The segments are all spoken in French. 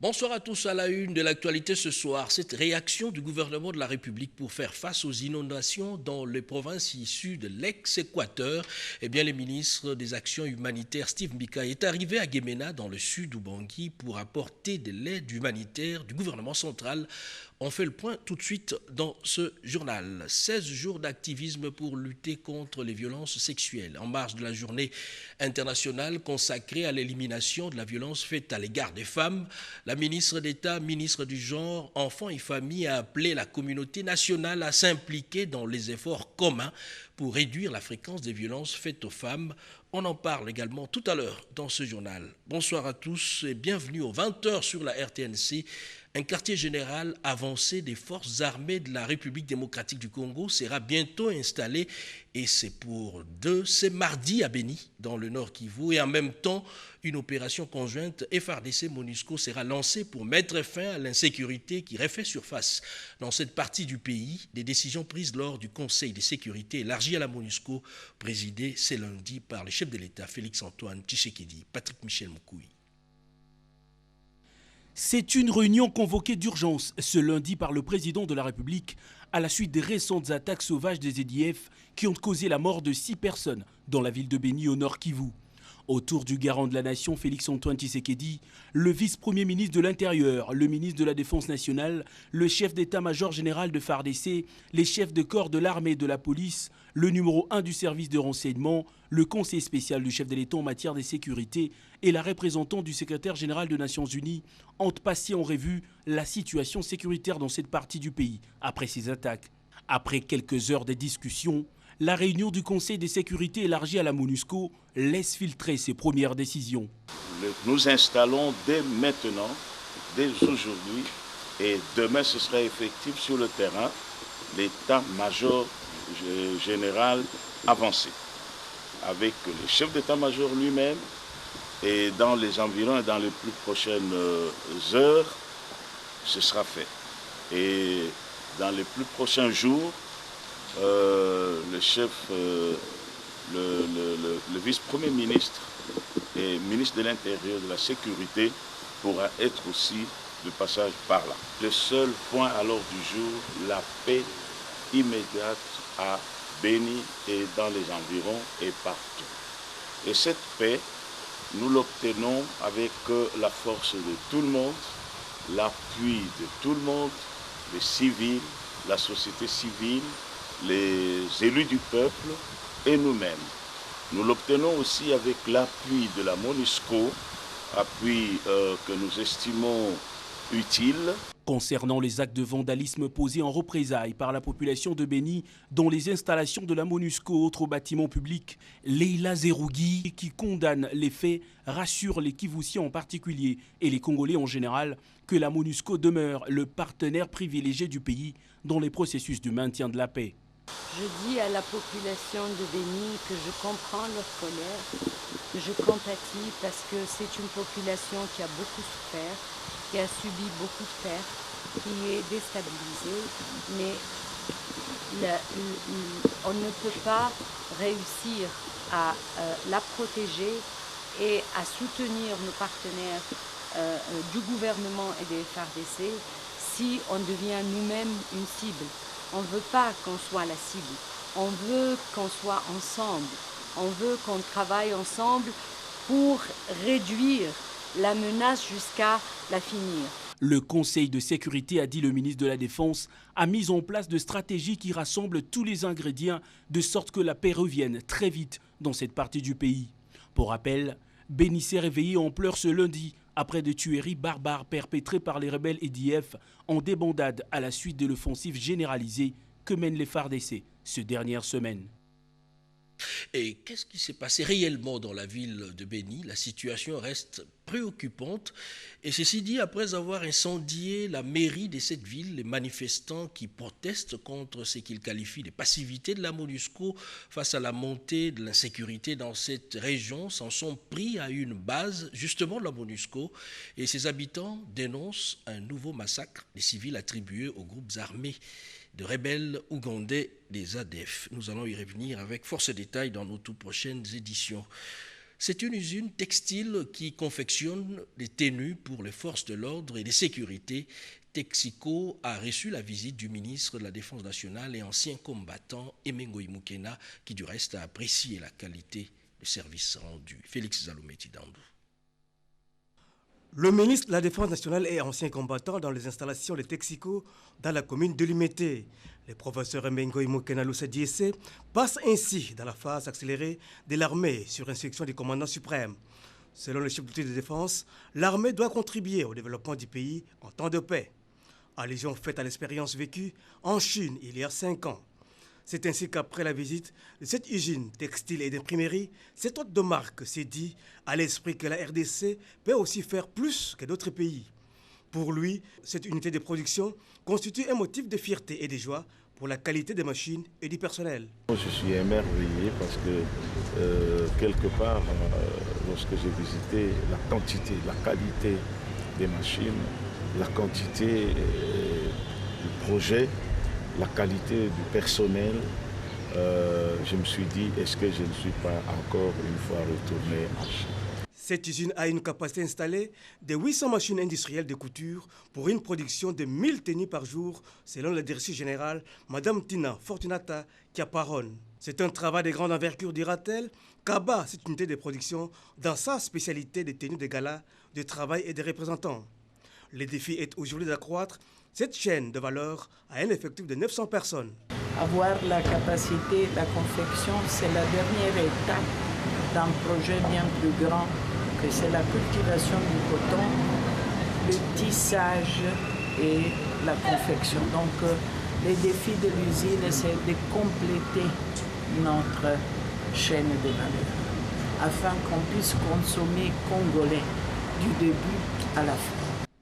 Bonsoir à tous. À la une de l'actualité ce soir, cette réaction du gouvernement de la République pour faire face aux inondations dans les provinces issues de l'ex-Équateur. Eh bien, le ministre des Actions humanitaires, Steve Mbika, est arrivé à Guémena, dans le sud d'Ubangui, pour apporter de l'aide humanitaire du gouvernement central. On fait le point tout de suite dans ce journal. 16 jours d'activisme pour lutter contre les violences sexuelles. En marge de la journée internationale consacrée à l'élimination de la violence faite à l'égard des femmes, la ministre d'État, ministre du Genre, Enfants et Familles a appelé la communauté nationale à s'impliquer dans les efforts communs pour réduire la fréquence des violences faites aux femmes. On en parle également tout à l'heure dans ce journal. Bonsoir à tous et bienvenue aux 20h sur la RTNC. Un quartier général avancé des forces armées de la République démocratique du Congo sera bientôt installé et c'est mardi à Béni, dans le Nord Kivu. Et en même temps, une opération conjointe FARDC-MONUSCO sera lancée pour mettre fin à l'insécurité qui refait surface dans cette partie du pays. Des décisions prises lors du Conseil de sécurité élargi à la MONUSCO, présidé ce lundi par le chef de l'État Félix-Antoine Tshisekedi. Patrick Michel Moukoui. C'est une réunion convoquée d'urgence ce lundi par le président de la République à la suite des récentes attaques sauvages des EDF qui ont causé la mort de 6 personnes dans la ville de Béni au Nord Kivu. Autour du garant de la nation Félix-Antoine Tshisekedi, le vice-premier ministre de l'Intérieur, le ministre de la Défense nationale, le chef d'état-major général de FARDC, les chefs de corps de l'armée et de la police, le numéro 1 du service de renseignement, le conseiller spécial du chef de l'État en matière de sécurité et la représentante du secrétaire général des Nations Unies ont passé en revue la situation sécuritaire dans cette partie du pays après ces attaques. Après quelques heures de discussion, la réunion du Conseil de sécurité élargi à la MONUSCO laisse filtrer ses premières décisions. Nous installons dès maintenant, dès aujourd'hui, et demain ce sera effectif sur le terrain, l'état-major général avancé, avec le chef d'état-major lui-même, et dans les environs et dans les plus prochaines heures, ce sera fait. Et dans les plus prochains jours, le chef, le vice-premier ministre et ministre de l'Intérieur de la Sécurité pourra être aussi de passage par là. Le seul point à l'ordre du jour, la paix immédiate à Béni et dans les environs et partout. Et cette paix, nous l'obtenons avec la force de tout le monde, l'appui de tout le monde, les civils, la société civile, les élus du peuple et nous-mêmes. Nous l'obtenons aussi avec l'appui de la MONUSCO, appui que nous estimons utile. Concernant les actes de vandalisme posés en représailles par la population de Béni dans les installations de la MONUSCO et autres bâtiments publics, Leila Zerougui, qui condamne les faits, rassure les Kivussiens en particulier et les Congolais en général que la MONUSCO demeure le partenaire privilégié du pays dans les processus du maintien de la paix. Je dis à la population de Béni que je comprends leur colère, que je compatis parce que c'est une population qui a beaucoup souffert, qui a subi beaucoup de pertes, qui est déstabilisée, mais on ne peut pas réussir à la protéger et à soutenir nos partenaires du gouvernement et des FARDC si on devient nous-mêmes une cible. On ne veut pas qu'on soit la cible, on veut qu'on soit ensemble, on veut qu'on travaille ensemble pour réduire la menace jusqu'à la finir. Le Conseil de sécurité, a dit le ministre de la Défense, a mis en place de stratégies qui rassemblent tous les ingrédients de sorte que la paix revienne très vite dans cette partie du pays. Pour rappel, Béni s'est réveillé en pleurs ce lundi après des tueries barbares perpétrées par les rebelles EDF en débandade à la suite de l'offensive généralisée que mènent les FARDC ces dernières semaines. Et qu'est-ce qui s'est passé réellement dans la ville de Béni? La situation reste préoccupante. Et ceci dit, après avoir incendié la mairie de cette ville, les manifestants qui protestent contre ce qu'ils qualifient de passivité de la MONUSCO face à la montée de l'insécurité dans cette région s'en sont pris à une base, justement de la MONUSCO. Et ses habitants dénoncent un nouveau massacre des civils attribués aux groupes armés de rebelles ougandais des ADF. Nous allons y revenir avec force de détails dans nos toutes prochaines éditions. C'est une usine textile qui confectionne des tenues pour les forces de l'ordre et de sécurité. Texaco a reçu la visite du ministre de la Défense nationale et ancien combattant Emengo Imukena, qui du reste a apprécié la qualité du service rendu. Félix Zalometi Dandou. Le ministre de la Défense nationale et ancien combattant dans les installations de Texaco dans la commune de Limete. Le professeur Emengo Imukena Loussa Diessé passe ainsi dans la phase accélérée de l'armée sur instruction du commandant suprême. Selon le chef d'outil de défense, l'armée doit contribuer au développement du pays en temps de paix. Allusion faite à l'expérience vécue en Chine il y a 5 ans. C'est ainsi qu'après la visite de cette usine textile et d'imprimerie, cet hôte de marque s'est dit à l'esprit que la RDC peut aussi faire plus que d'autres pays. Pour lui, cette unité de production constitue un motif de fierté et de joie pour la qualité des machines et du personnel. Je suis émerveillé parce que quelque part, lorsque j'ai visité la quantité, la qualité des machines, la quantité du projet, la qualité du personnel, je me suis dit, est-ce que je ne suis pas encore une fois retourné en Chine? Cette usine a une capacité installée de 800 machines industrielles de couture pour une production de 1000 tenues par jour, selon la directrice générale, Mme Tina Fortunata Kiaparon. C'est un travail de grande envergure, dira-t-elle, qu'abat cette unité de production dans sa spécialité des tenues de gala, de travail et de représentants. Le défi est aujourd'hui d'accroître cette chaîne de valeur à un effectif de 900 personnes. Avoir la capacité, la confection, c'est la dernière étape d'un projet bien plus grand, que c'est la cultivation du coton, le tissage et la confection. Donc, les défis de l'usine, c'est de compléter notre chaîne de valeur, afin qu'on puisse consommer congolais du début à la fin.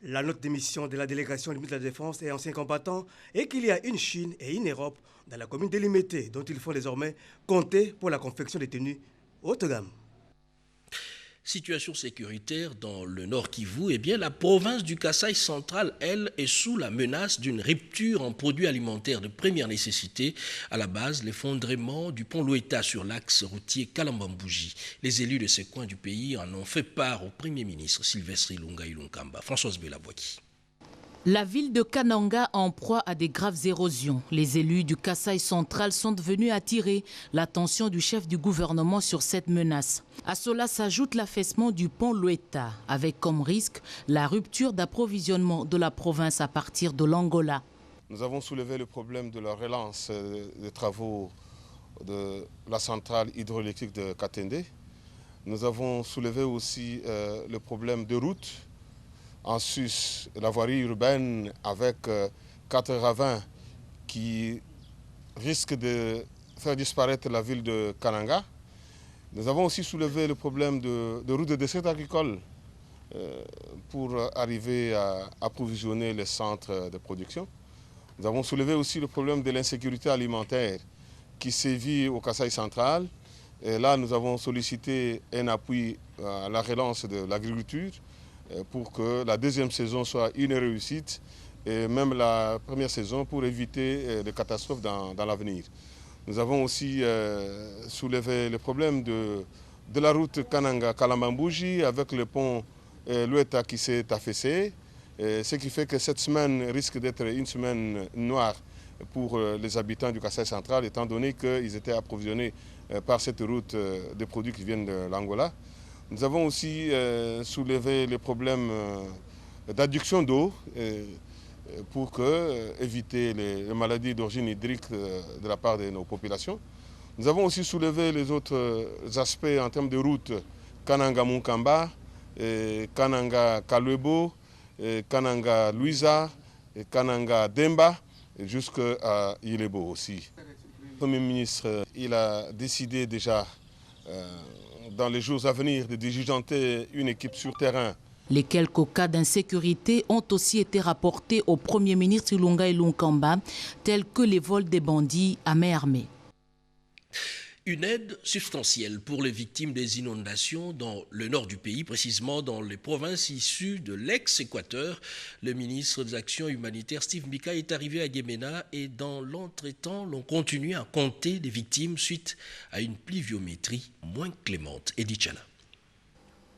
La note d'émission de la délégation du ministre de la Défense et anciens combattants est qu'il y a une Chine et une Europe dans la commune de Limete, dont il faut désormais compter pour la confection des tenues haute gamme. Situation sécuritaire dans le Nord Kivu, eh bien la province du Kasaï central, elle, est sous la menace d'une rupture en produits alimentaires de première nécessité. À la base, l'effondrement du pont Loueta sur l'axe routier Kalambambouji. Les élus de ces coins du pays en ont fait part au Premier ministre Sylvestre Ilunga Ilunkamba. Françoise Belabouaki. La ville de Kananga en proie à des graves érosions. Les élus du Kasaï central sont venus attirer l'attention du chef du gouvernement sur cette menace. À cela s'ajoute l'affaissement du pont Loueta, avec comme risque la rupture d'approvisionnement de la province à partir de l'Angola. Nous avons soulevé le problème de la relance des travaux de la centrale hydroélectrique de Katende. Nous avons soulevé aussi le problème de route. En sus, la voirie urbaine avec 4 ravins qui risquent de faire disparaître la ville de Kananga. Nous avons aussi soulevé le problème de routes de dessert agricole pour arriver à approvisionner les centres de production. Nous avons soulevé aussi le problème de l'insécurité alimentaire qui sévit au Kasaï central. Et là, nous avons sollicité un appui à la relance de l'agriculture pour que la deuxième saison soit une réussite et même la première saison pour éviter des catastrophes dans l'avenir. Nous avons aussi soulevé le problème de la route Kananga-Kalambambouji avec le pont Loueta qui s'est affaissé, ce qui fait que cette semaine risque d'être une semaine noire pour les habitants du Kasaï central étant donné qu'ils étaient approvisionnés par cette route des produits qui viennent de l'Angola. Nous avons aussi soulevé les problèmes d'adduction d'eau pour éviter les maladies d'origine hydrique de la part de nos populations. Nous avons aussi soulevé les autres aspects en termes de route Kananga-Munkamba, Kananga-Kalwebo, Kananga-Luisa, Kananga-Demba, jusqu'à Ilebo aussi. Le Premier ministre il a décidé déjà dans les jours à venir de diligenter une équipe sur terrain. Les quelques cas d'insécurité ont aussi été rapportés au Premier ministre Ilunga Ilunkamba, tels que les vols des bandits à main armée. Une aide substantielle pour les victimes des inondations dans le nord du pays, précisément dans les provinces issues de l'ex-Équateur. Le ministre des Actions humanitaires, Steve Mika, est arrivé à Guémena et dans l'entretemps, l'on continue à compter des victimes suite à une pluviométrie moins clémente. Edith Chala.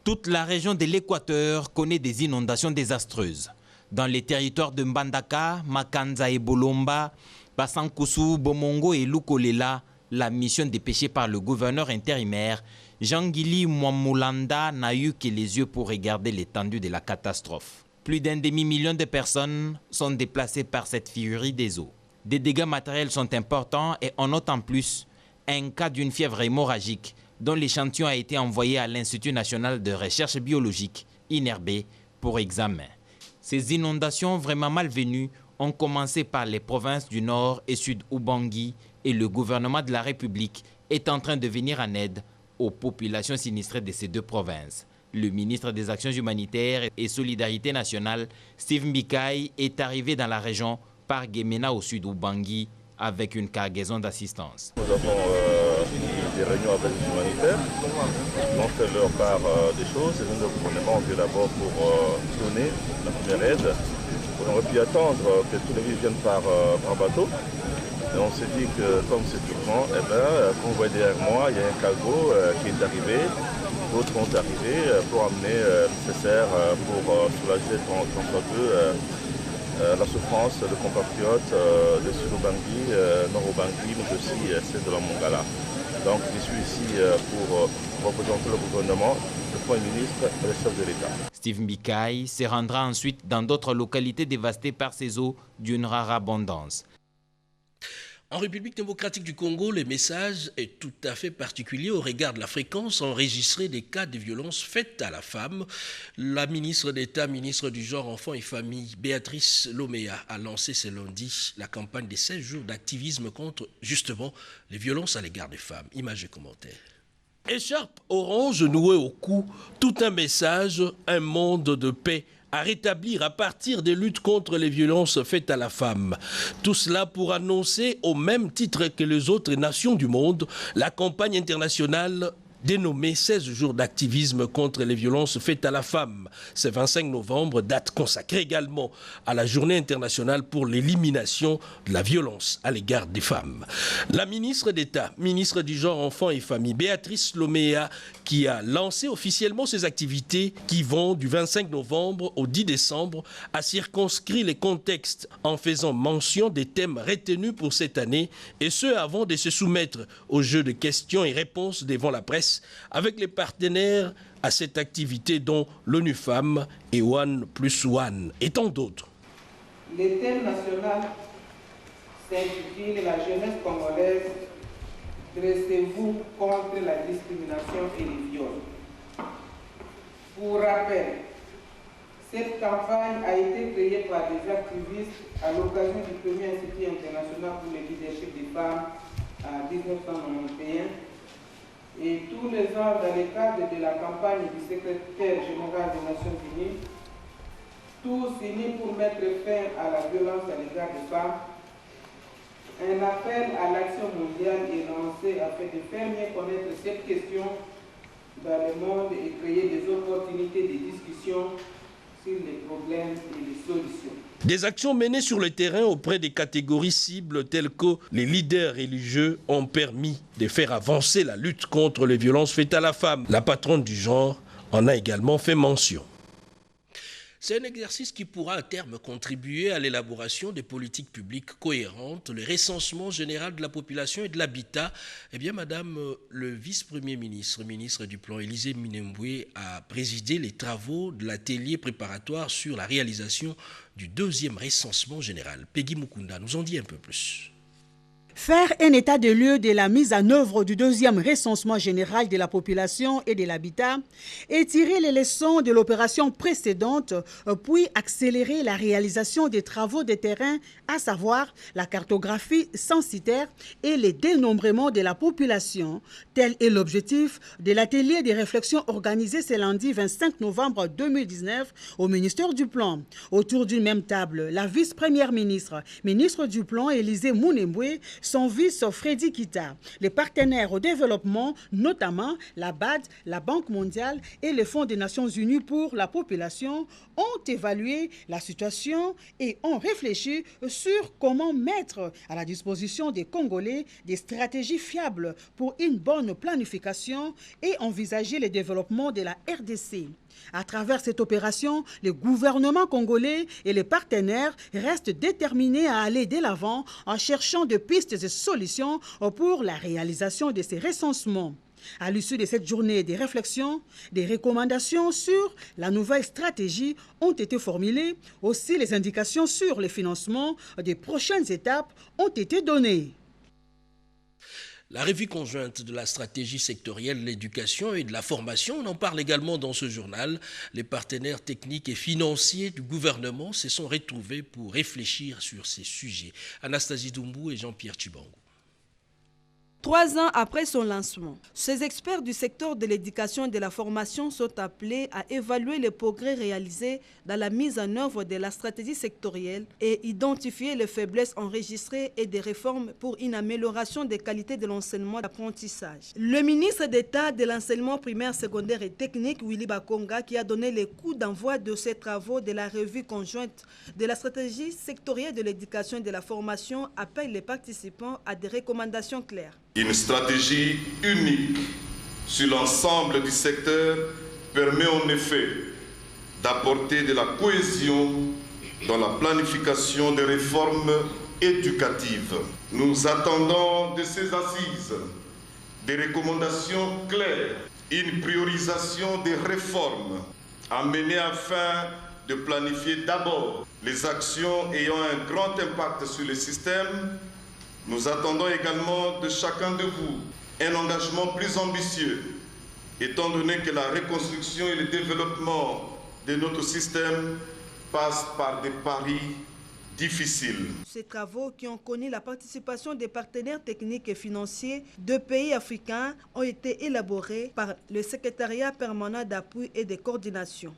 Toute la région de l'Équateur connaît des inondations désastreuses. Dans les territoires de Mbandaka, Makanza et Bolomba, Bassankousou, Bomongo et Lukolela, la mission dépêchée par le gouverneur intérimaire, Jean-Guili Mouamoulanda, n'a eu que les yeux pour regarder l'étendue de la catastrophe. Plus d'un demi-million de personnes sont déplacées par cette furie des eaux. Des dégâts matériels sont importants et on note en plus un cas d'une fièvre hémorragique dont l'échantillon a été envoyé à l'Institut national de recherche biologique, INRB, pour examen. Ces inondations vraiment malvenues ont commencé par les provinces du Nord et Sud Ubangui et le gouvernement de la République est en train de venir en aide aux populations sinistrées de ces deux provinces. Le ministre des Actions humanitaires et Solidarité nationale, Steve Mbikai, est arrivé dans la région par Gemena au Sud Ubangui avec une cargaison d'assistance. Nous avons des réunions avec les humanitaires, ils ont fait leur part des choses et nous, le gouvernement, vient d'abord pour donner la première aide. On aurait pu attendre que tous les vies viennent par bateau. Et on s'est dit que comme c'est urgent, quand vous voyez derrière moi, il y a un cargo qui est arrivé, d'autres vont arriver pour amener le nécessaire pour soulager tant la souffrance de compatriotes de Sud-Ubangui, Nord-Ubangui, mais aussi celle de la Mongala. Donc je suis ici pour représenter le gouvernement, le Premier ministre et le chef de l'État. Steve Mbikai se rendra ensuite dans d'autres localités dévastées par ces eaux d'une rare abondance. En République démocratique du Congo, le message est tout à fait particulier au regard de la fréquence enregistrée des cas de violences faites à la femme. La ministre d'État, ministre du Genre, Enfants et Famille, Béatrice Lomea, a lancé ce lundi la campagne des 16 jours d'activisme contre, justement, les violences à l'égard des femmes. Images et commentaires. Écharpe orange nouée au cou, tout un message, un monde de paix à rétablir à partir des luttes contre les violences faites à la femme. Tout cela pour annoncer, au même titre que les autres nations du monde, la campagne internationale dénommée 16 jours d'activisme contre les violences faites à la femme. Ce 25 novembre, date consacrée également à la journée internationale pour l'élimination de la violence à l'égard des femmes. La ministre d'État, ministre du Genre, Enfants et Famille, Béatrice Lomea, qui a lancé officiellement ces activités qui vont du 25 novembre au 10 décembre, a circonscrit les contextes en faisant mention des thèmes retenus pour cette année, et ce avant de se soumettre au jeu de questions et réponses devant la presse avec les partenaires à cette activité dont l'ONU Femmes et One+One et tant d'autres. Le thème national s'intitule « La jeunesse congolaise, dressez-vous contre la discrimination et les viols ». Pour rappel, cette campagne a été créée par des activistes à l'occasion du premier Institut international pour le leadership des femmes en 1991. Et tous les ans, dans le cadre de la campagne du secrétaire général des Nations Unies, tous unis pour mettre fin à la violence à l'égard des femmes, un appel à l'action mondiale est lancé afin de faire mieux connaître cette question dans le monde et créer des opportunités de discussion sur les problèmes et les solutions. Des actions menées sur le terrain auprès des catégories cibles telles que les leaders religieux ont permis de faire avancer la lutte contre les violences faites à la femme. La patronne du genre en a également fait mention. C'est un exercice qui pourra à terme contribuer à l'élaboration des politiques publiques cohérentes, le recensement général de la population et de l'habitat. Eh bien, Madame le vice-premier ministre, ministre du Plan, Élisée Minembwe, a présidé les travaux de l'atelier préparatoire sur la réalisation du deuxième recensement général. Peggy Mukunda nous en dit un peu plus. Faire un état de lieu de la mise en œuvre du deuxième recensement général de la population et de l'habitat et tirer les leçons de l'opération précédente, puis accélérer la réalisation des travaux de terrain, à savoir la cartographie censitaire et le dénombrement de la population. Tel est l'objectif de l'atelier de réflexion organisé ce lundi 25 novembre 2019 au ministère du Plan. Autour d'une même table, la vice-première ministre, ministre du Plan, Élisée Minembwe, son vice Freddy Kita. Les partenaires au développement, notamment la BAD, la Banque mondiale et le Fonds des Nations Unies pour la population, ont évalué la situation et ont réfléchi sur comment mettre à la disposition des Congolais des stratégies fiables pour une bonne planification et envisager le développement de la RDC. À travers cette opération, le gouvernement congolais et les partenaires restent déterminés à aller de l'avant en cherchant des pistes et solutions pour la réalisation de ces recensements. À l'issue de cette journée de réflexion, des recommandations sur la nouvelle stratégie ont été formulées. Aussi, les indications sur le financement des prochaines étapes ont été données. La revue conjointe de la stratégie sectorielle de l'éducation et de la formation, on en parle également dans ce journal. Les partenaires techniques et financiers du gouvernement se sont retrouvés pour réfléchir sur ces sujets. Anastasie Doumbou et Jean-Pierre Chibango. 3 ans après son lancement, ces experts du secteur de l'éducation et de la formation sont appelés à évaluer les progrès réalisés dans la mise en œuvre de la stratégie sectorielle et identifier les faiblesses enregistrées et des réformes pour une amélioration des qualités de l'enseignement d'apprentissage. Le ministre d'État de l'enseignement primaire, secondaire et technique, Willy Bakonga, qui a donné les coups d'envoi de ces travaux de la revue conjointe de la stratégie sectorielle de l'éducation et de la formation, appelle les participants à des recommandations claires. Une stratégie unique sur l'ensemble du secteur permet en effet d'apporter de la cohésion dans la planification des réformes éducatives. Nous attendons de ces assises des recommandations claires, une priorisation des réformes à mener afin de planifier d'abord les actions ayant un grand impact sur le système. Nous attendons également de chacun de vous un engagement plus ambitieux, étant donné que la reconstruction et le développement de notre système passent par des paris difficiles. Ces travaux qui ont connu la participation des partenaires techniques et financiers de pays africains ont été élaborés par le secrétariat permanent d'appui et de coordination.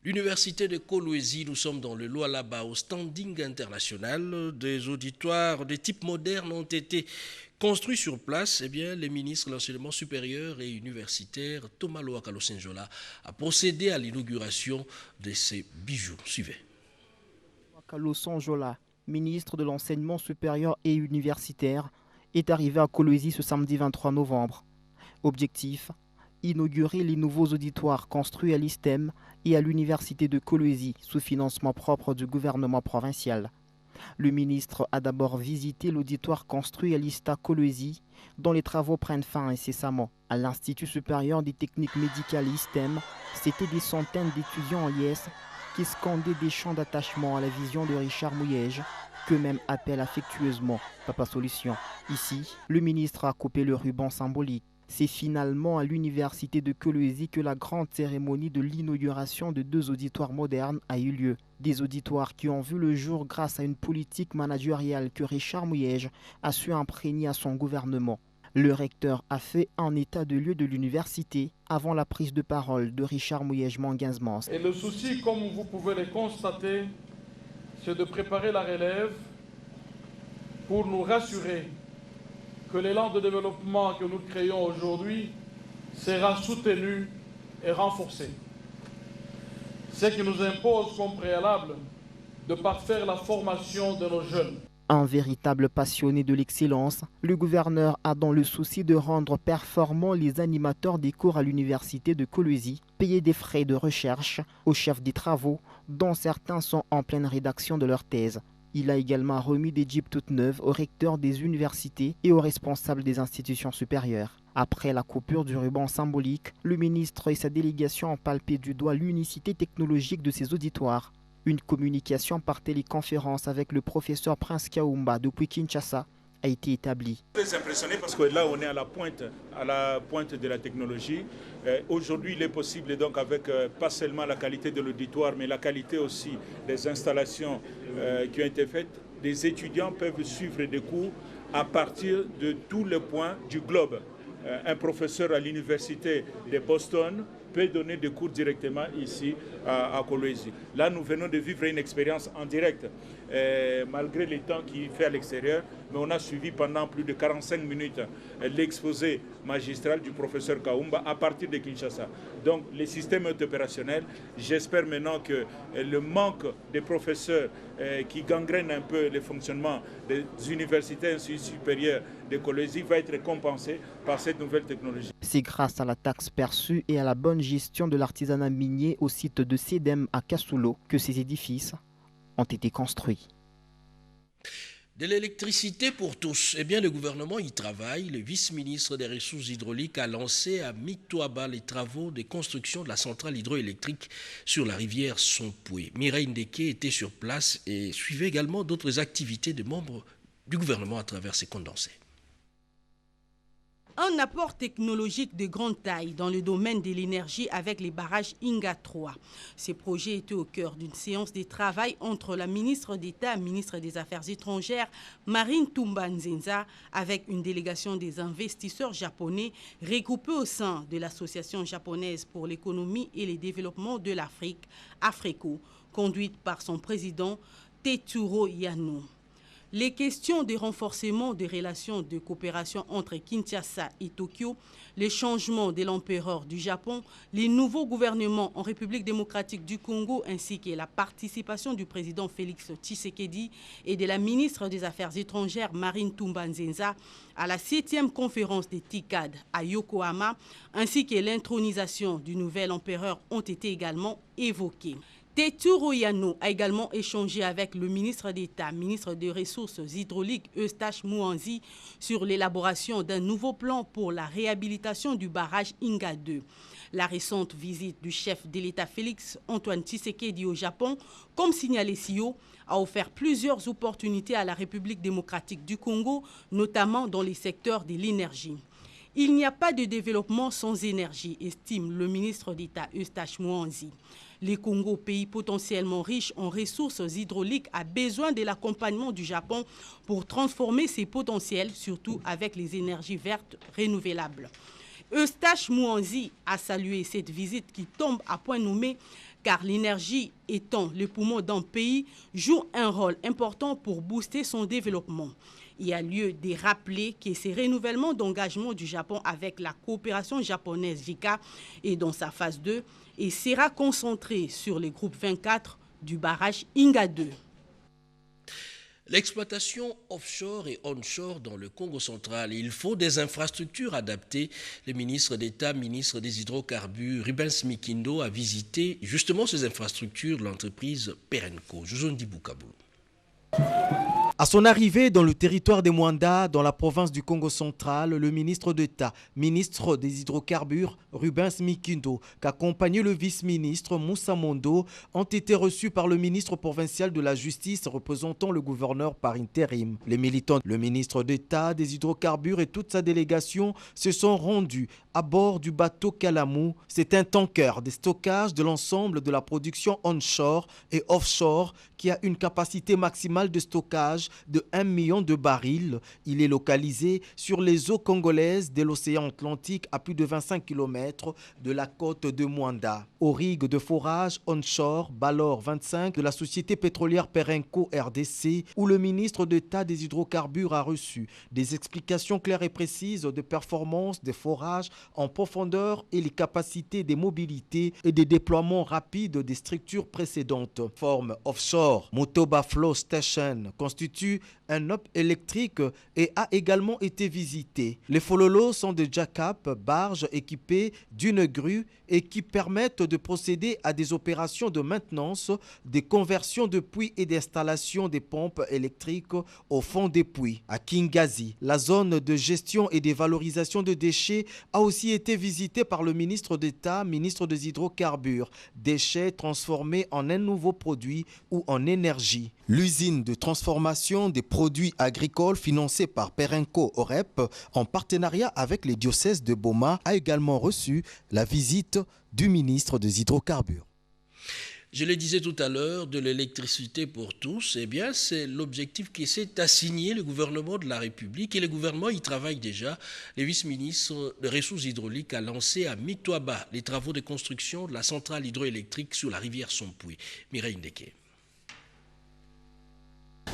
L'université de Kolwezi, nous sommes dans le Lualaba au standing international. Des auditoires de type moderne ont été construits sur place. Eh bien, les ministres de l'enseignement supérieur et universitaire, Thomas Loakalo Senjola, a procédé à l'inauguration de ces bijoux. Suivez. Loakalo Senjola, ministre de l'enseignement supérieur et universitaire, est arrivé à Kolwezi ce samedi 23 novembre. Objectif, inaugurer les nouveaux auditoires construits à l'ISTEM et à l'université de Kolwezi sous financement propre du gouvernement provincial. Le ministre a d'abord visité l'auditoire construit à l'ISTA Kolwezi, dont les travaux prennent fin incessamment. À l'Institut supérieur des techniques médicales ISTEM, c'étaient des centaines d'étudiants en liesse qui scandaient des chants d'attachement à la vision de Richard Mouyège, qu'eux-mêmes appellent affectueusement Papa Solution. Ici, le ministre a coupé le ruban symbolique. C'est finalement à l'université de Kolwezi que la grande cérémonie de l'inauguration de 2 auditoires modernes a eu lieu. Des auditoires qui ont vu le jour grâce à une politique managériale que Richard Mouyège a su imprégner à son gouvernement. Le recteur a fait un état de lieu de l'université avant la prise de parole de Richard Mouyège Manguinzmans. Et le souci, comme vous pouvez le constater, c'est de préparer la relève pour nous rassurer que l'élan de développement que nous créons aujourd'hui sera soutenu et renforcé. Ce qui nous impose comme préalable de parfaire la formation de nos jeunes. Un véritable passionné de l'excellence, le gouverneur a dans le souci de rendre performants les animateurs des cours à l'université de Kolwezi, payé des frais de recherche aux chefs des travaux, dont certains sont en pleine rédaction de leur thèse. Il a également remis des jeeps toutes neuves aux recteurs des universités et aux responsables des institutions supérieures. Après la coupure du ruban symbolique, le ministre et sa délégation ont palpé du doigt l'unicité technologique de ces auditoires. Une communication par téléconférence avec le professeur Prince Kaoumba depuis Kinshasa a été établie. Très impressionné parce que là on est à la pointe de la technologie. Aujourd'hui il est possible donc avec pas seulement la qualité de l'auditoire mais la qualité aussi des installations qui ont été faites. Des étudiants peuvent suivre des cours à partir de tous les points du globe. Un professeur à l'université de Boston peut donner des cours directement ici à Kolwezi. Là, nous venons de vivre une expérience en direct, malgré les temps qu'il fait à l'extérieur, mais on a suivi pendant plus de 45 minutes l'exposé magistral du professeur Kaumba à partir de Kinshasa. Donc, le système est opérationnel. J'espère maintenant que le manque de professeurs qui gangrène un peu le fonctionnement des universités ainsi supérieures de Kolwezi va être compensé par cette nouvelle technologie. C'est grâce à la taxe perçue et à la bonne gestion de l'artisanat minier au site de Cedem à Kassulo que ces édifices ont été construits. De l'électricité pour tous, eh bien le gouvernement y travaille. Le vice-ministre des Ressources hydrauliques a lancé à Mictoaba les travaux de construction de la centrale hydroélectrique sur la rivière Sompoué. Mireille Ndeke était sur place et suivait également d'autres activités de membres du gouvernement à travers ses condensés. Un apport technologique de grande taille dans le domaine de l'énergie avec les barrages Inga 3. Ces projets étaient au cœur d'une séance de travail entre la ministre d'État, ministre des Affaires étrangères, Marine Toumba Nzenza, avec une délégation des investisseurs japonais regroupés au sein de l'Association japonaise pour l'économie et le développement de l'Afrique, AFRECO, conduite par son président Tetsuro Yano. Les questions de renforcement des relations de coopération entre Kinshasa et Tokyo, les changements de l'empereur du Japon, les nouveaux gouvernements en République démocratique du Congo ainsi que la participation du président Félix Tshisekedi et de la ministre des Affaires étrangères Marine Toumba Nzenza à la 7e conférence des TICAD à Yokohama ainsi que l'intronisation du nouvel empereur ont été également évoquées. Tetsuro Yano a également échangé avec le ministre d'État, ministre des Ressources hydrauliques Eustache Mouanzi sur l'élaboration d'un nouveau plan pour la réhabilitation du barrage Inga 2. La récente visite du chef de l'État Félix Antoine Tshisekedi au Japon, comme signalé si haut, a offert plusieurs opportunités à la République démocratique du Congo, notamment dans les secteurs de l'énergie. Il n'y a pas de développement sans énergie, estime le ministre d'État Eustache Mouanzi. Le Congo, pays potentiellement riche en ressources hydrauliques, a besoin de l'accompagnement du Japon pour transformer ses potentiels, surtout avec les énergies vertes renouvelables. Eustache Mouanzi a salué cette visite qui tombe à point nommé car l'énergie étant le poumon d'un pays joue un rôle important pour booster son développement. Il y a lieu de rappeler que ce renouvellement d'engagement du Japon avec la coopération japonaise JICA est dans sa phase 2 et sera concentré sur les groupes 24 du barrage Inga 2. L'exploitation offshore et onshore dans le Congo central, il faut des infrastructures adaptées. Le ministre d'État, ministre des hydrocarbures, Rubens Mikindo, a visité justement ces infrastructures de l'entreprise Perenco. Jojondi Bukaboulou. À son arrivée dans le territoire des Mwanda, dans la province du Congo central, le ministre d'État, ministre des hydrocarbures, Rubens Mikindo, qu'accompagnait le vice-ministre Moussa Mondo, ont été reçus par le ministre provincial de la Justice représentant le gouverneur par intérim. Les militants, le ministre d'État des hydrocarbures et toute sa délégation se sont rendus à bord du bateau Kalamou. C'est un tanker de stockage de l'ensemble de la production onshore et offshore qui a une capacité maximale de stockage de 1 million de barils. Il est localisé sur les eaux congolaises de l'océan Atlantique à plus de 25 km de la côte de Mwanda. Au rig de forage onshore Balor 25 de la société pétrolière Perenco RDC, où le ministre d'État des hydrocarbures a reçu des explications claires et précises de performance des forages en profondeur et les capacités de mobilité et des déploiements rapides des structures précédentes. Forme offshore, Motoba Flow Station constitue un hub électrique et a également été visité. Les fololos sont des jack-up, barges équipées d'une grue et qui permettent de procéder à des opérations de maintenance, des conversions de puits et d'installation des pompes électriques au fond des puits. À Kingazi, la zone de gestion et de valorisation de déchets a aussi été visitée par le ministre d'État, ministre des hydrocarbures. Déchets transformés en un nouveau produit ou en énergie. L'usine de transformation des produits agricoles financée par Perenco OREP en partenariat avec les diocèses de Boma a également reçu la visite du ministre des hydrocarbures. Je le disais tout à l'heure, de l'électricité pour tous, eh bien, c'est l'objectif qui s'est assigné le gouvernement de la République et le gouvernement y travaille déjà. Le vice-ministre des Ressources hydrauliques a lancé à Mitwaba les travaux de construction de la centrale hydroélectrique sur la rivière Sompoué. Mireille Ndeke.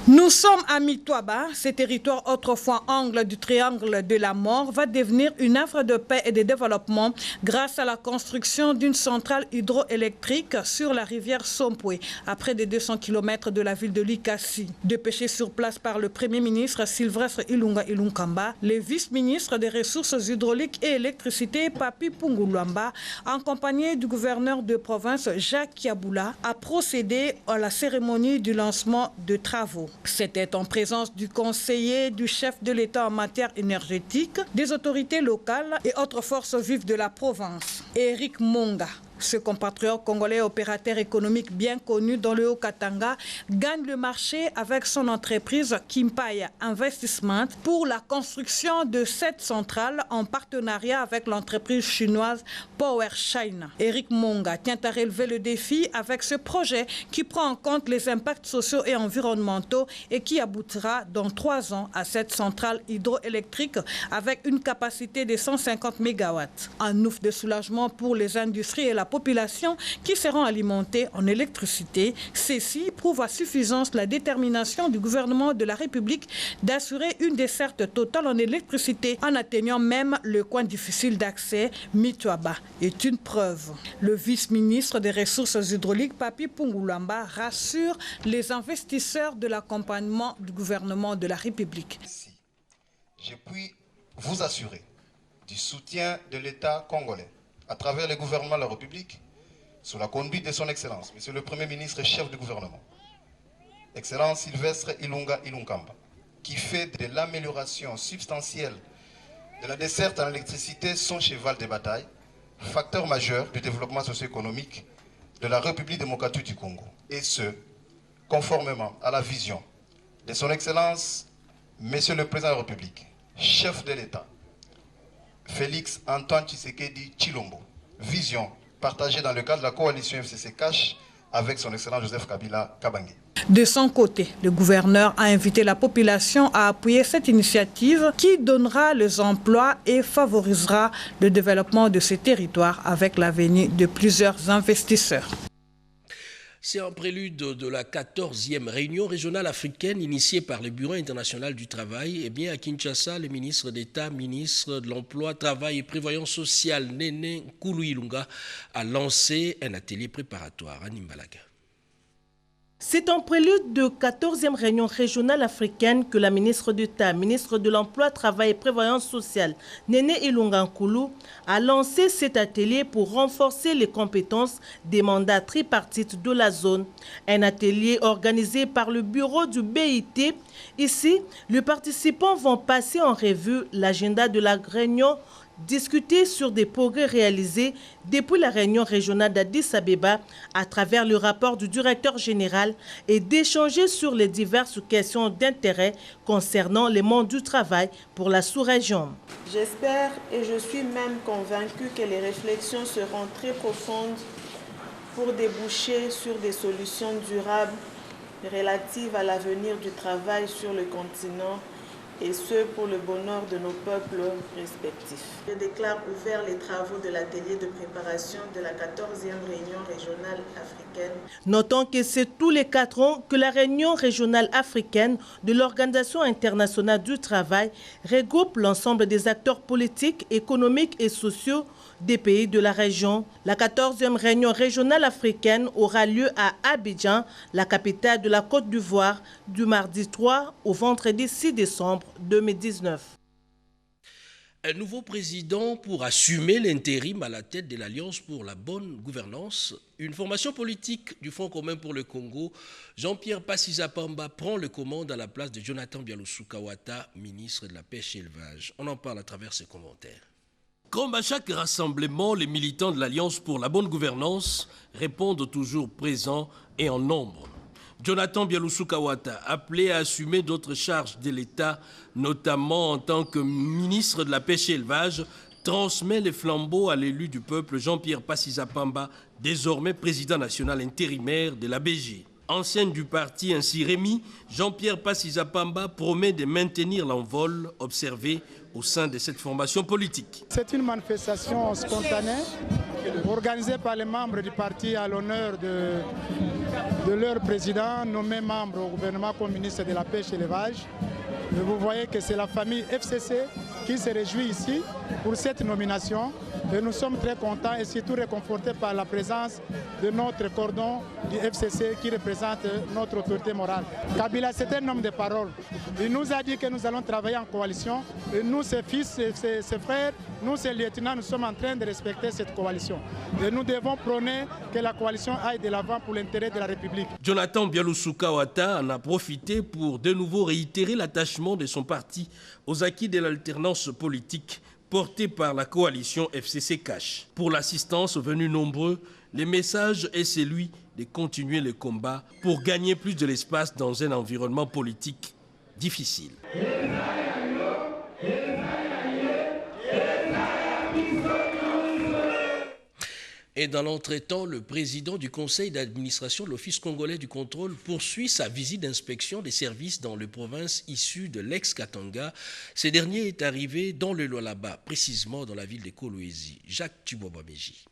Nous sommes à Mitwaba. Ce territoire autrefois angle du triangle de la mort va devenir une œuvre de paix et de développement grâce à la construction d'une centrale hydroélectrique sur la rivière Sompoué, à près de 200 km de la ville de Likasi. Dépêché sur place par le Premier ministre Sylvestre Ilunga Ilunkamba, le vice-ministre des Ressources hydrauliques et électricité Papi Punguluamba, accompagné du gouverneur de province Jacques Kiaboula, a procédé à la cérémonie du lancement de travaux. C'était en présence du conseiller du chef de l'État en matière énergétique, des autorités locales et autres forces vives de la province. Eric Monga, ce compatriote congolais opérateur économique bien connu dans le Haut-Katanga, gagne le marché avec son entreprise Kimpaya Investment pour la construction de cette centrale en partenariat avec l'entreprise chinoise Power China. Eric Monga tient à relever le défi avec ce projet qui prend en compte les impacts sociaux et environnementaux et qui aboutira dans 3 ans à cette centrale hydroélectrique avec une capacité de 150 MW. Un ouf de soulagement pour les industries et la population qui seront alimentées en électricité. Ceci prouve à suffisance la détermination du gouvernement de la République d'assurer une desserte totale en électricité en atteignant même le coin difficile d'accès. Mitwaba est une preuve. Le vice-ministre des Ressources hydrauliques, Papi Punguluamba, rassure les investisseurs de l'accompagnement du gouvernement de la République. Je puis vous assurer du soutien de l'État congolais à travers le gouvernement de la République, sous la conduite de son Excellence, Monsieur le Premier ministre et chef du gouvernement, Excellence Sylvestre Ilunga Ilunkamba, qui fait de l'amélioration substantielle de la desserte en électricité son cheval de bataille, facteur majeur du développement socio-économique de la République démocratique du Congo. Et ce, conformément à la vision de son Excellence, Monsieur le Président de la République, chef de l'État, Félix Antoine Tshisekedi Tshilombo. Vision partagée dans le cadre de la coalition FCC Cash avec son excellent Joseph Kabila Kabange. De son côté, le gouverneur a invité la population à appuyer cette initiative qui donnera les emplois et favorisera le développement de ces territoires avec la venue de plusieurs investisseurs. C'est en prélude de la 14e réunion régionale africaine initiée par le Bureau international du travail. Eh bien, à Kinshasa, le ministre d'État, ministre de l'Emploi, Travail et Prévoyance sociale, Néné Nkulu-Ilunga, a lancé un atelier préparatoire à Nimbalaga. C'est en prélude de 14e réunion régionale africaine que la ministre d'État, ministre de l'Emploi, Travail et Prévoyance sociale, Néné Ilunga Nkulu, a lancé cet atelier pour renforcer les compétences des mandats tripartites de la zone. Un atelier organisé par le bureau du BIT. Ici, les participants vont passer en revue l'agenda de la réunion, discuter sur des progrès réalisés depuis la réunion régionale d'Addis Abeba à travers le rapport du directeur général et d'échanger sur les diverses questions d'intérêt concernant le monde du travail pour la sous-région. J'espère et je suis même convaincue que les réflexions seront très profondes pour déboucher sur des solutions durables relatives à l'avenir du travail sur le continent et ce pour le bonheur de nos peuples respectifs. Je déclare ouvert les travaux de l'atelier de préparation de la 14e réunion régionale africaine. Notons que c'est tous les 4 ans que la réunion régionale africaine de l'Organisation internationale du travail regroupe l'ensemble des acteurs politiques, économiques et sociaux des pays de la région. La 14e réunion régionale africaine aura lieu à Abidjan, la capitale de la Côte d'Ivoire, du mardi 3 au vendredi 6 décembre 2019. Un nouveau président pour assumer l'intérim à la tête de l'Alliance pour la bonne gouvernance. Une formation politique du Front commun pour le Congo, Jean-Pierre Passisa-Pamba prend le commande à la place de Jonathan Bialoussou-Kawata, ministre de la Pêche et Élevage. On en parle à travers ses commentaires. Comme à chaque rassemblement, les militants de l'Alliance pour la bonne gouvernance répondent toujours présents et en nombre. Jonathan Bialoussou-Kawata, appelé à assumer d'autres charges de l'État, notamment en tant que ministre de la Pêche et Élevage, transmet les flambeaux à l'élu du peuple Jean-Pierre Passisa-Pamba désormais président national intérimaire de la BG. Ancien du parti ainsi Rémi, Jean-Pierre Passisa-Pamba promet de maintenir l'envol observé au sein de cette formation politique. C'est une manifestation spontanée organisée par les membres du parti à l'honneur de leur président, nommé membre au gouvernement comme ministre de la Pêche et l'Élevage. Et vous voyez que c'est la famille FCC qui se réjouit ici pour cette nomination. Et nous sommes très contents et surtout réconfortés par la présence de notre cordon du FCC qui représente notre autorité morale. Kabila, c'est un homme de parole. Il nous a dit que nous allons travailler en coalition. Et nous, ses fils, ses frères, nous, ses lieutenants, nous sommes en train de respecter cette coalition. Et nous devons prôner que la coalition aille de l'avant pour l'intérêt de la République. Jonathan Bialoussouka-Ouattara en a profité pour de nouveau réitérer l'attachement de son parti aux acquis de l'alternance politique porté par la coalition FCC Cash. Pour l'assistance venue nombreux, le message est celui de continuer le combat pour gagner plus de l'espace dans un environnement politique difficile. Et dans l'entretemps, le président du conseil d'administration de l'Office congolais du contrôle poursuit sa visite d'inspection des services dans les provinces issues de l'ex-Katanga. Ce dernier est arrivé dans le Lualaba, précisément dans la ville de Kolwezi. Jacques Tubobameji.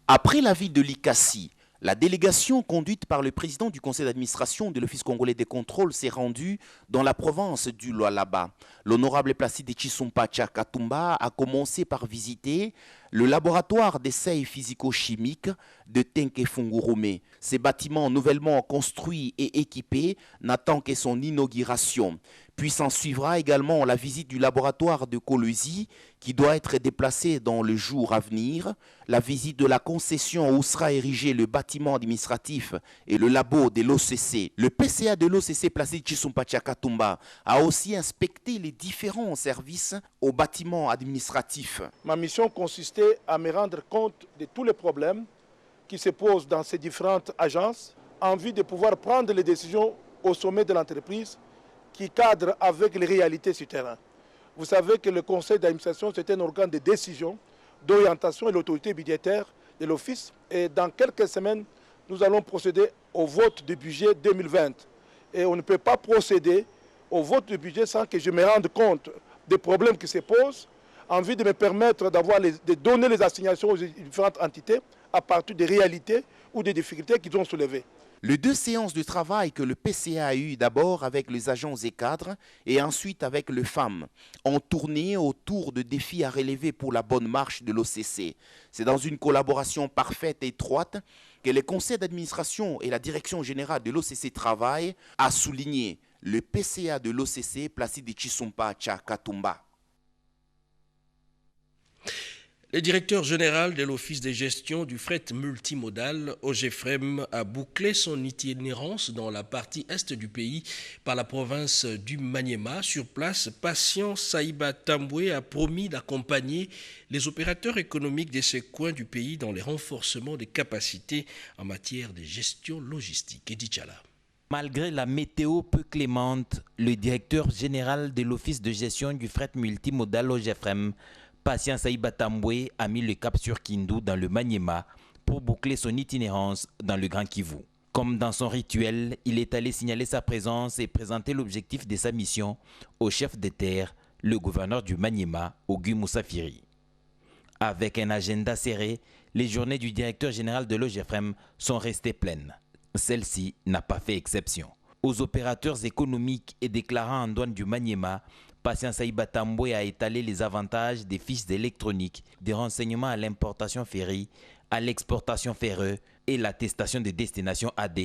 Après la ville de Likasi, la délégation conduite par le président du conseil d'administration de l'Office congolais des contrôles s'est rendue dans la province du Lualaba. L'honorable Placide Tshisumpa Katumba a commencé par visiter le laboratoire d'essais physico-chimiques de Tenke-Fungurume. Ces bâtiments nouvellement construits et équipés n'attendent que son inauguration. Puis s'en suivra également la visite du laboratoire de Kolwezi qui doit être déplacée dans le jour à venir, la visite de la concession où sera érigé le bâtiment administratif et le labo de l'OCC. Le PCA de l'OCC Placide Tshisumpa Katumba a aussi inspecté les différents services au bâtiment administratif. Ma mission consistait à me rendre compte de tous les problèmes qui se posent dans ces différentes agences en vue de pouvoir prendre les décisions au sommet de l'entreprise qui cadrent avec les réalités sur terrain. Vous savez que le conseil d'administration, c'est un organe de décision, d'orientation et l'autorité budgétaire de l'Office. Et dans quelques semaines, nous allons procéder au vote du budget 2020. Et on ne peut pas procéder au vote du budget sans que je me rende compte des problèmes qui se posent, en vue de me permettre de donner les assignations aux différentes entités à partir des réalités ou des difficultés qu'ils ont soulevées. Les 2 séances de travail que le PCA a eues d'abord avec les agents et cadres et ensuite avec les femmes ont tourné autour de défis à relever pour la bonne marche de l'OCC. C'est dans une collaboration parfaite et étroite que le conseil d'administration et la direction générale de l'OCC travaillent, a souligné le PCA de l'OCC Placide Tshisumpa Katumba. Le directeur général de l'Office de gestion du fret multimodal, OGFREM, a bouclé son itinérance dans la partie est du pays par la province du Maniema. Sur place, Patient Saïba Tamboué a promis d'accompagner les opérateurs économiques de ce coin du pays dans le renforcement des capacités en matière de gestion logistique. Edi Tchala. Malgré la météo peu clémente, le directeur général de l'Office de gestion du fret multimodal OGFREM, Patient Saïba Tamboué, a mis le cap sur Kindu dans le Maniema pour boucler son itinérance dans le Grand Kivu. Comme dans son rituel, il est allé signaler sa présence et présenter l'objectif de sa mission au chef de terre, le gouverneur du Maniema, Ogu Moussafiri. Avec un agenda serré, les journées du directeur général de l'OGFREM sont restées pleines. Celle-ci n'a pas fait exception. Aux opérateurs économiques et déclarants en douane du Maniema, Patient Saïba Tamboué a étalé les avantages des fiches électroniques, des renseignements à l'importation ferry, à l'exportation ferreuse et l'attestation de destination AD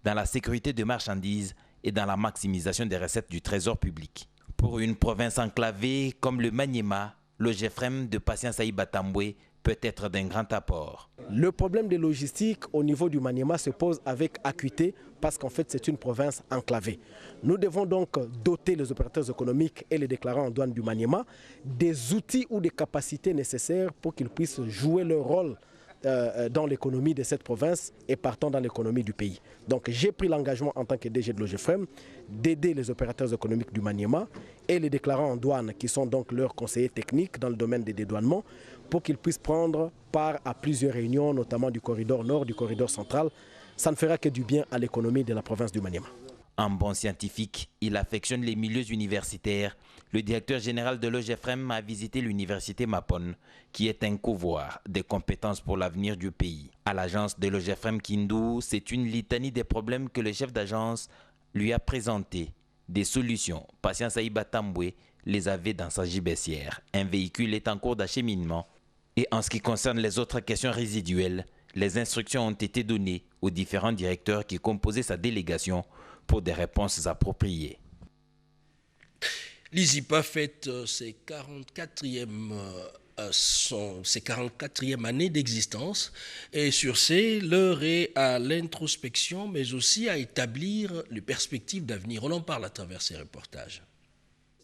dans la sécurité de marchandises et dans la maximisation des recettes du trésor public. Pour une province enclavée comme le Maniema, l'OGFREM de Patient Saïba Tamboué peut être d'un grand apport. Le problème de logistique au niveau du Maniema se pose avec acuité parce qu'en fait c'est une province enclavée. Nous devons donc doter les opérateurs économiques et les déclarants en douane du Maniema des outils ou des capacités nécessaires pour qu'ils puissent jouer leur rôle dans l'économie de cette province et partant dans l'économie du pays. Donc j'ai pris l'engagement en tant que DG de l'OGFREM d'aider les opérateurs économiques du Maniema et les déclarants en douane qui sont donc leurs conseillers techniques dans le domaine des dédouanements pour qu'ils puissent prendre part à plusieurs réunions, notamment du corridor nord, du corridor central. Ça ne fera que du bien à l'économie de la province du Maniema. Un bon scientifique, il affectionne les milieux universitaires. Le directeur général de l'OGFREM a visité l'université Mapon, qui est un couvoir des compétences pour l'avenir du pays. À l'agence de l'OGFREM Kindu, c'est une litanie des problèmes que le chef d'agence lui a présentés. Des solutions. Patience Aïba Tamboué les avait dans sa gibecière. Un véhicule est en cours d'acheminement. Et en ce qui concerne les autres questions résiduelles, les instructions ont été données aux différents directeurs qui composaient sa délégation pour des réponses appropriées. L'ISIPA fête ses 44e année d'existence et sur ces, l'heure est à l'introspection mais aussi à établir les perspectives d'avenir. On en parle à travers ces reportages.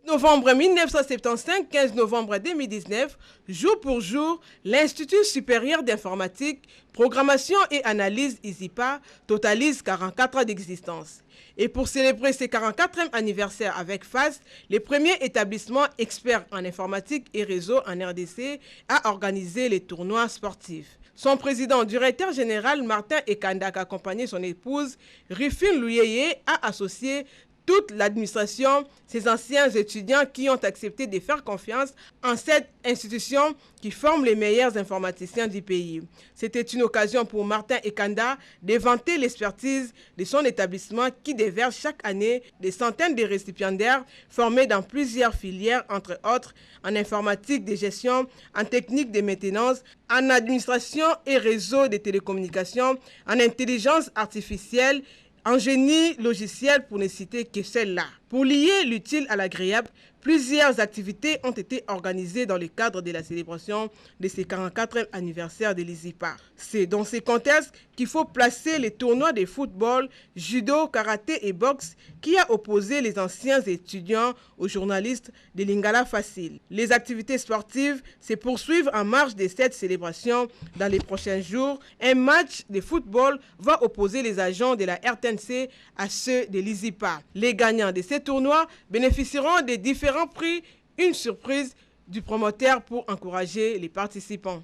Novembre 1975, 15 novembre 2019, jour pour jour, l'Institut supérieur d'informatique, programmation et analyse ISIPA totalise 44 ans d'existence. Et pour célébrer ses 44e anniversaire avec FAS, le premier établissement expert en informatique et réseau en RDC a organisé les tournois sportifs. Son président, directeur général Martin Ekanda, accompagné son épouse Rufine Louyeye, a associé toute l'administration, ces anciens étudiants qui ont accepté de faire confiance en cette institution qui forme les meilleurs informaticiens du pays. C'était une occasion pour Martin Ekanda de vanter l'expertise de son établissement qui déverse chaque année des centaines de récipiendaires formés dans plusieurs filières, entre autres en informatique de gestion, en technique de maintenance, en administration et réseau de télécommunications, en intelligence artificielle, en génie logiciel pour ne citer que celle-là. Pour lier l'utile à l'agréable, plusieurs activités ont été organisées dans le cadre de la célébration de ce 44e anniversaire de l'ISIPA. C'est dans ces contextes qu'il faut placer les tournois de football, judo, karaté et boxe qui a opposé les anciens étudiants aux journalistes de Lingala Facile. Les activités sportives se poursuivent en marge de cette célébration. Dans les prochains jours, un match de football va opposer les agents de la RTNC à ceux de l'ISIPA. Les gagnants de ces tournois bénéficieront des différents prix, une surprise du promoteur pour encourager les participants.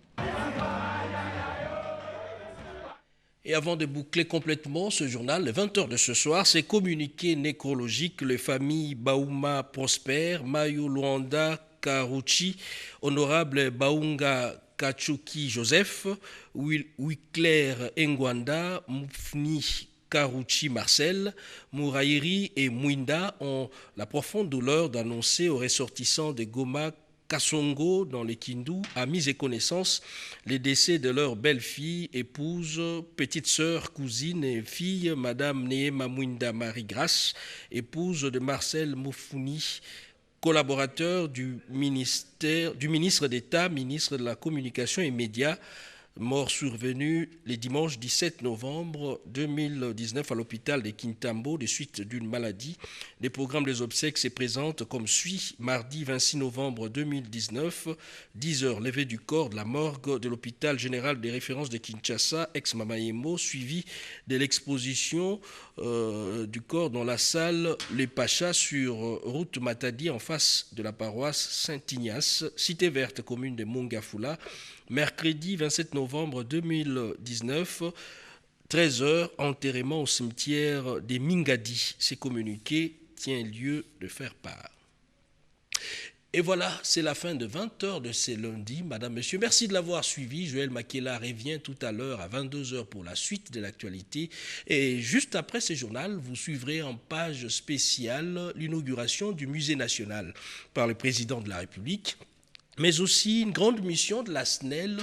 Et avant de boucler complètement ce journal, le 20h de ce soir, c'est communiqué nécrologique. Les familles Baouma Prosper, Mayo Luanda Karuchi, honorable Baunga Kachuki Joseph, Wikler Ngwanda, Moufni Karuchi Marcel, Mouraïri et Mouinda ont la profonde douleur d'annoncer aux ressortissants de Goma Kassongo dans les Kindu à mise et connaissance les décès de leur belle-fille, épouse, petite sœur, cousine et fille, Madame Neema Mouinda Marie-Grace, épouse de Marcel Moufouni, collaborateur du ministre d'État, ministre de la Communication et Médias, mort survenue le dimanche 17 novembre 2019 à l'hôpital de Kintambo des suites d'une maladie. Les programmes des obsèques se présentent comme suit. Mardi 26 novembre 2019, 10h, levée du corps de la morgue de l'hôpital général des références de Kinshasa, ex-Mamayemo, suivi de l'exposition du corps dans la salle Les Pachas sur route Matadi en face de la paroisse Saint-Ignace, cité verte commune de Mongafula. Mercredi 27 novembre 2019, 13h, enterrement au cimetière des Mingadi. Ces communiqués tient lieu de faire part. Et voilà, c'est la fin de 20h de ce lundi. Madame, Monsieur, merci de l'avoir suivi. Joël Makela revient tout à l'heure à 22h pour la suite de l'actualité. Et juste après ce journal, vous suivrez en page spéciale l'inauguration du Musée national par le président de la République, mais aussi une grande mission de la SNEL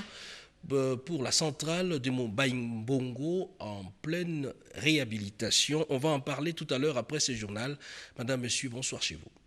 pour la centrale de Montbaïmbongo en pleine réhabilitation. On va en parler tout à l'heure après ce journal. Madame, Monsieur, bonsoir chez vous.